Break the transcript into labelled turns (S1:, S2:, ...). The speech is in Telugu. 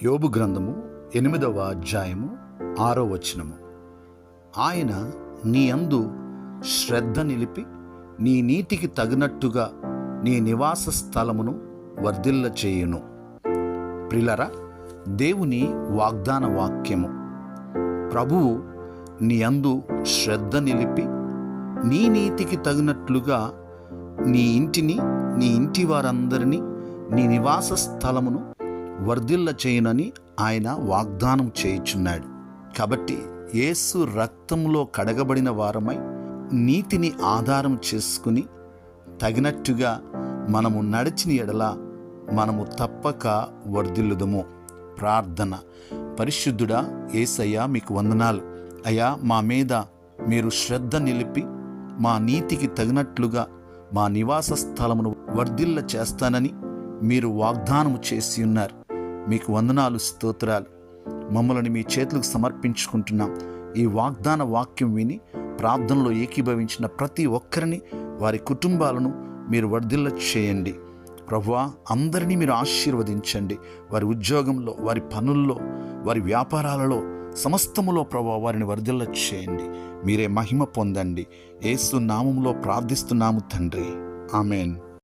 S1: యోబు గ్రంథము 8వ అధ్యాయము 6వ వచనము. ఆయన నీ యందు శ్రద్ధ నిలిపి నీ నీతికి తగినట్టుగా నీ నివాస స్థలమును వర్ధిల్ల చేయును. ప్రిలరా, దేవుని వాగ్దాన వాక్యము. ప్రభువు నీ యందు శ్రద్ధ నిలిపి నీ నీతికి తగినట్లుగా నీ ఇంటిని, నీ ఇంటి వారందరినీ, నీ నివాస స్థలమును వర్ధిల్ల చేయునని ఆయన వాగ్దానం చేయుచున్నాడు. కాబట్టి యేసు రక్తంలో కడగబడిన వారమై నీతిని ఆధారం చేసుకుని తగినట్టుగా మనము నడిచిన ఎడల మనము తప్పక వర్ధిల్లుదము. ప్రార్థన. పరిశుద్ధుడా యేసయ్యా, మీకు వందనాలు అయ్యా. మా మీద మీరు శ్రద్ధ నిలిపి మా నీతికి తగినట్లుగా మా నివాస స్థలమును వర్ధిల్ల చేస్తానని మీరు వాగ్దానము చేసి ఉన్నారు. మీకు వందనాలు, స్తోత్రాలు. మమ్మల్ని మీ చేతులకు సమర్పించుకుంటున్నాం. ఈ వాగ్దాన వాక్యం విని ప్రార్థనలో ఏకీభవించిన ప్రతి ఒక్కరిని, వారి కుటుంబాలను మీరు వర్ధిల్ల చేయండి. ప్రభువా, అందరినీ మీరు ఆశీర్వదించండి. వారి ఉద్యోగంలో, వారి పనుల్లో, వారి వ్యాపారాలలో, సమస్తములో ప్రభువా వారిని వర్ధిల్ల చేయండి. మీరే మహిమ పొందండి. యేసు నామములో ప్రార్థిస్తున్నాము తండ్రి. ఆమేన్.